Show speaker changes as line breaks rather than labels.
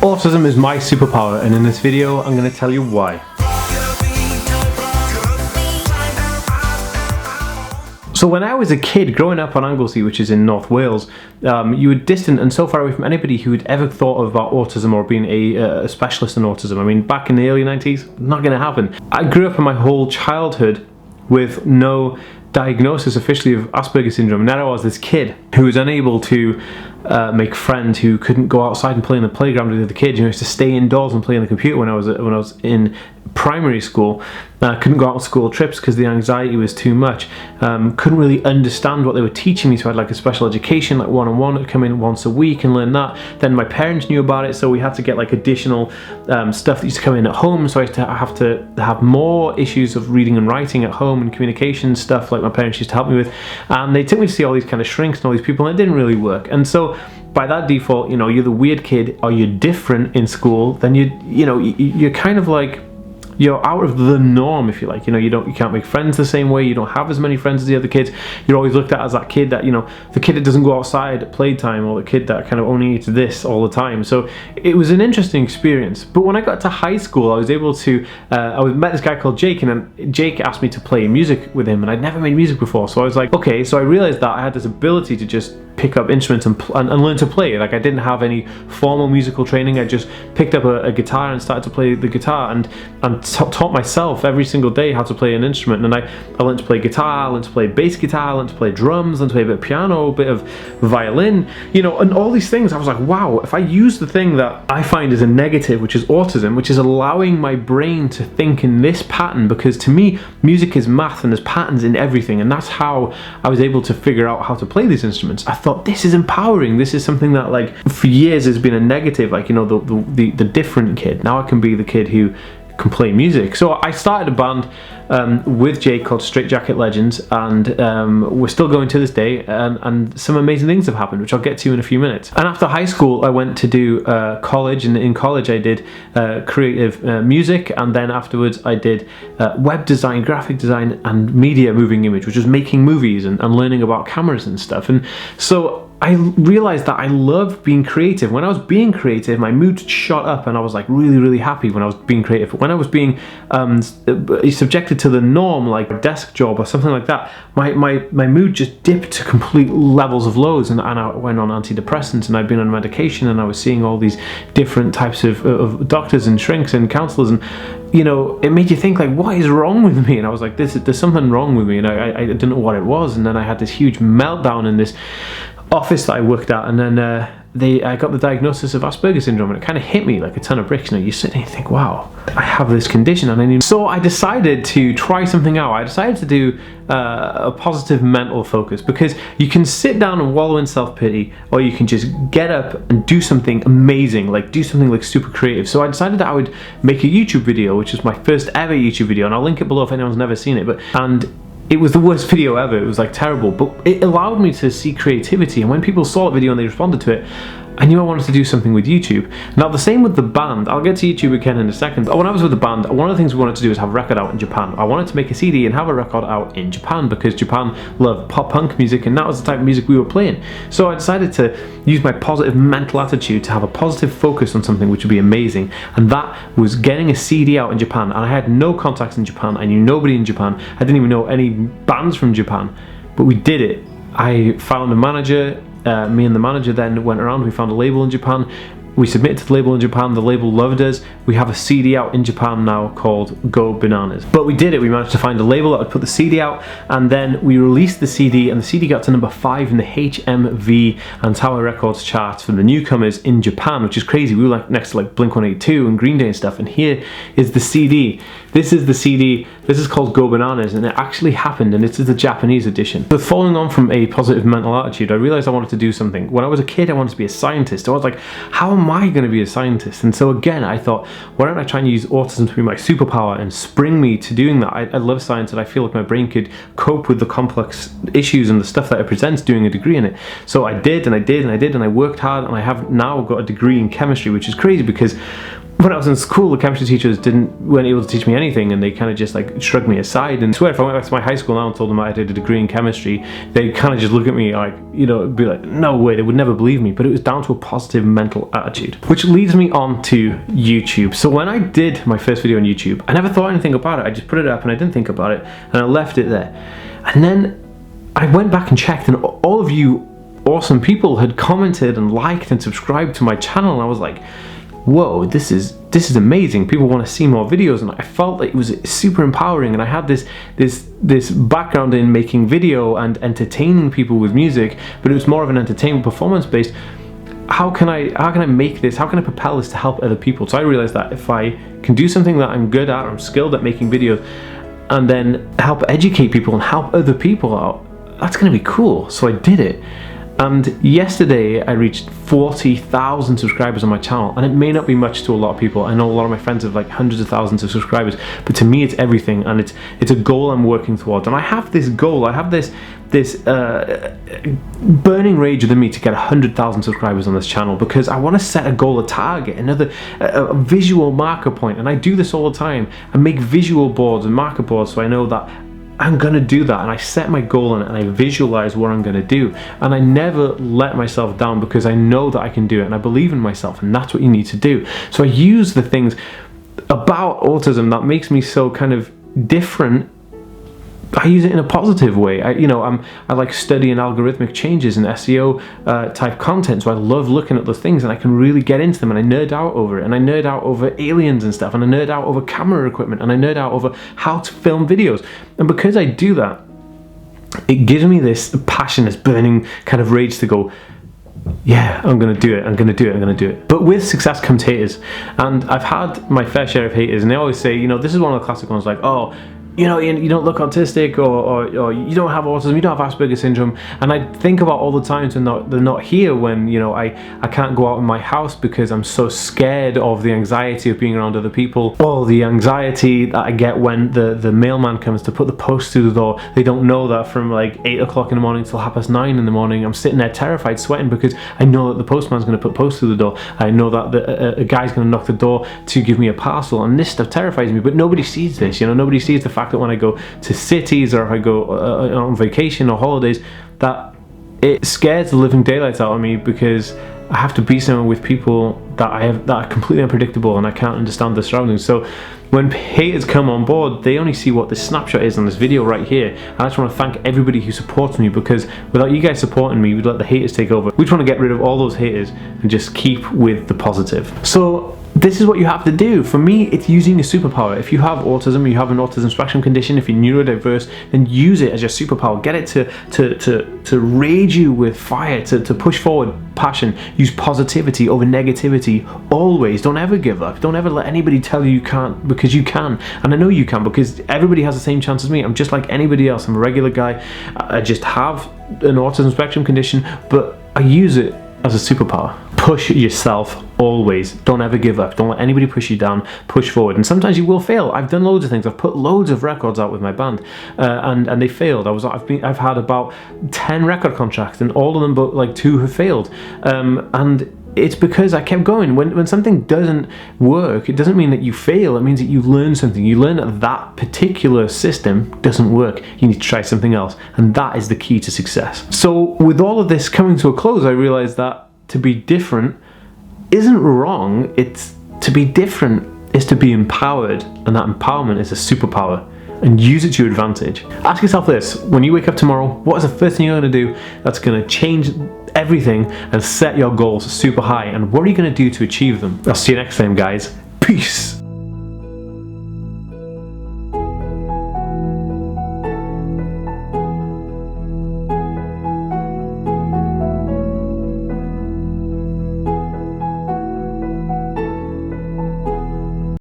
Autism is my superpower, and in this video I'm going to tell you why. So when I was a kid growing up on Anglesey, which is in North Wales, you were distant and so far away from anybody who had ever thought about autism or being a specialist in autism. I mean, back in the early 90s, not going to happen. I grew up in my whole childhood with no diagnosis officially of Asperger Syndrome, and then I was this kid who was unable to make friends, who couldn't go outside and play in the playground with other kids, who used to stay indoors and play on the computer when I was in primary school. Couldn't go out on school trips because the anxiety was too much. Couldn't really understand what they were teaching me, so I had like a special education, like one-on-one. I'd come in once a week and learn that. Then my parents knew about it, so we had to get like additional stuff that used to come in at home, so I used to have more issues of reading and writing at home and communication stuff like my parents used to help me with. And they took me to see all these kind of shrinks and all these people, and it didn't really work. And so by that default, you know, you're the weird kid or you're different in school, then you're kind of like, you're out of the norm, if you like. You know, you can't make friends the same way, you don't have as many friends as the other kids. You're always looked at as that kid that, you know, the kid that doesn't go outside at playtime, or the kid that kind of only eats this all the time. So it was an interesting experience. But when I got to high school, I was able to, I met this guy called Jake, and then Jake asked me to play music with him, and I'd never made music before. So I was like, okay, so I realized that I had this ability to just pick up instruments and learn to play. Like, I didn't have any formal musical training. I just picked up a guitar and started to play the guitar, and taught myself every single day how to play an instrument. And I learned to play guitar, I learned to play bass guitar, I learned to play drums, I learned to play a bit of piano, a bit of violin, you know, and all these things. I was like, wow, if I use the thing that I find is a negative, which is autism, which is allowing my brain to think in this pattern, because to me, music is math and there's patterns in everything, and that's how I was able to figure out how to play these instruments. I thought, this is empowering. This is something that, like, for years has been a negative, like, you know, the different kid. Now I can be the kid who can play music. So I started a band with Jake called Straight Jacket Legends, and we're still going to this day, and some amazing things have happened, which I'll get to in a few minutes. And after high school, I went to do college, and in college I did creative music, and then afterwards I did web design, graphic design, and media moving image, which was making movies and learning about cameras and stuff. And so I realized that I love being creative. When I was being creative, my mood shot up, and I was like really, really happy when I was being creative. But when I was being subjected to the norm, like a desk job or something like that, my mood just dipped to complete levels of lows, and I went on antidepressants, and I'd been on medication, and I was seeing all these different types of doctors and shrinks and counselors, and you know, it made you think, like, what is wrong with me? And I was like, there's something wrong with me, and I didn't know what it was. And then I had this huge meltdown in this office that I worked at, and then I got the diagnosis of Asperger Syndrome, and it kind of hit me like a ton of bricks. You know, you sit and you think, wow, I have this condition, and I need. So I decided to try something out. I decided to do a positive mental focus, because you can sit down and wallow in self-pity, or you can just get up and do something amazing, like do something like super creative. So I decided that I would make a YouTube video, which was my first ever YouTube video, and I'll link it below if anyone's never seen it. And it was the worst video ever. It was like terrible, but it allowed me to see creativity, and when people saw the video and they responded to it, I knew I wanted to do something with YouTube. Now, the same with the band. I'll get to YouTube again in a second. But when I was with the band, one of the things we wanted to do was have a record out in Japan. I wanted to make a CD and have a record out in Japan, because Japan loved pop punk music, and that was the type of music we were playing. So I decided to use my positive mental attitude to have a positive focus on something which would be amazing, and that was getting a CD out in Japan. And I had no contacts in Japan. I knew nobody in Japan. I didn't even know any bands from Japan, but we did it. I found a manager. Me and the manager then went around, we found a label in Japan, we submitted to the label in Japan, the label loved us. We have a CD out in Japan now called Go Bananas. But we did it, we managed to find a label that would put the CD out, and then we released the CD, and the CD got to number 5 in the HMV and Tower Records charts for the newcomers in Japan, which is crazy. We were like next to like Blink-182 and Green Day and stuff, and here is the CD. This is the CD, this is called Go Bananas, and it actually happened, and this is the Japanese edition. But following on from a positive mental attitude, I realized I wanted to do something. When I was a kid, I wanted to be a scientist. I was like, how am I going to be a scientist? And so again, I thought, why don't I try and use autism to be my superpower and spring me to doing that? I love science, and I feel like my brain could cope with the complex issues and the stuff that it presents doing a degree in it. So I did, and I did, and I did, and I worked hard, and I have now got a degree in chemistry, which is crazy, because when I was in school, the chemistry teachers weren't able to teach me anything, and they kind of just like shrugged me aside. And I swear, if I went back to my high school now and told them I did a degree in chemistry, they kind of just look at me like, you know, be like, no way, they would never believe me. But it was down to a positive mental attitude. Which leads me on to YouTube. So when I did my first video on YouTube, I never thought anything about it. I just put it up and I didn't think about it, and I left it there. And then I went back and checked, and all of you awesome people had commented and liked and subscribed to my channel, and I was like, whoa, this is amazing. People want to see more videos, and I felt like it was super empowering. And I had this background in making video and entertaining people with music, but it was more of an entertainment performance based. How can I make this? How can I propel this to help other people? So I realized that if I can do something that I'm good at, or I'm skilled at making videos, and then help educate people and help other people out, that's going to be cool. So I did it. And yesterday I reached 40,000 subscribers on my channel, and it may not be much to a lot of people. I know a lot of my friends have like hundreds of thousands of subscribers, but to me it's everything, and it's a goal I'm working towards. And I have this goal, I have this burning rage within me to get 100,000 subscribers on this channel, because I want to set a goal, a target, a visual marker point. And I do this all the time. I make visual boards and marker boards, so I know that I'm gonna do that, and I set my goal on it, and I visualize what I'm gonna do, and I never let myself down, because I know that I can do it, and I believe in myself, and that's what you need to do. So I use the things about autism that makes me so kind of different. I use it in a positive way. I like studying algorithmic changes in SEO type content, so I love looking at those things, and I can really get into them, and I nerd out over it, and I nerd out over aliens and stuff, and I nerd out over camera equipment, and I nerd out over how to film videos. And because I do that, it gives me this passion, this burning kind of rage to go, yeah, I'm gonna do it, I'm gonna do it, I'm gonna do it. But with success comes haters, and I've had my fair share of haters, and they always say, you know, this is one of the classic ones, like, oh, you know, you don't look autistic, or you don't have autism, you don't have Asperger Syndrome. And I think about all the times when they're not here, when, you know, I can't go out in my house because I'm so scared of the anxiety of being around other people, or the anxiety that I get when the mailman comes to put the post through the door. They don't know that from like 8 o'clock in the morning till 9:30 in the morning, I'm sitting there terrified, sweating, because I know that the postman's going to put post through the door. I know that a guy's going to knock the door to give me a parcel, and this stuff terrifies me. But nobody sees this, you know, nobody sees the fact that when I go to cities, or if I go on vacation or holidays, that it scares the living daylights out of me, because I have to be somewhere with people that are completely unpredictable, and I can't understand the surroundings. So when haters come on board, they only see what this snapshot is on this video right here. And I just want to thank everybody who supports me, because without you guys supporting me, we'd let the haters take over. We just want to get rid of all those haters and just keep with the positive. So this is what you have to do. For me, it's using a superpower. If you have autism, you have an autism spectrum condition, if you're neurodiverse, then use it as your superpower. Get it to rage you with fire, to push forward passion. Use positivity over negativity always. Don't ever give up. Don't ever let anybody tell you can't, because you can. And I know you can, because everybody has the same chance as me. I'm just like anybody else. I'm a regular guy. I just have an autism spectrum condition, but I use it as a superpower. Push yourself always. Don't ever give up. Don't let anybody push you down. Push forward. And sometimes you will fail. I've done loads of things. I've put loads of records out with my band, and they failed. I've had about 10 record contracts, and all of them but like 2 have failed. And it's because I kept going. When something doesn't work, it doesn't mean that you fail. It means that you learn something. You learn that that particular system doesn't work. You need to try something else. And that is the key to success. So with all of this coming to a close, I realized that to be different isn't wrong. It's to be different is to be empowered, and that empowerment is a superpower, and use it to your advantage. Ask yourself this: when you wake up tomorrow, what is the first thing you're going to do that's going to change everything and set your goals super high, and what are you going to do to achieve them? I'll see you next time, guys. Peace.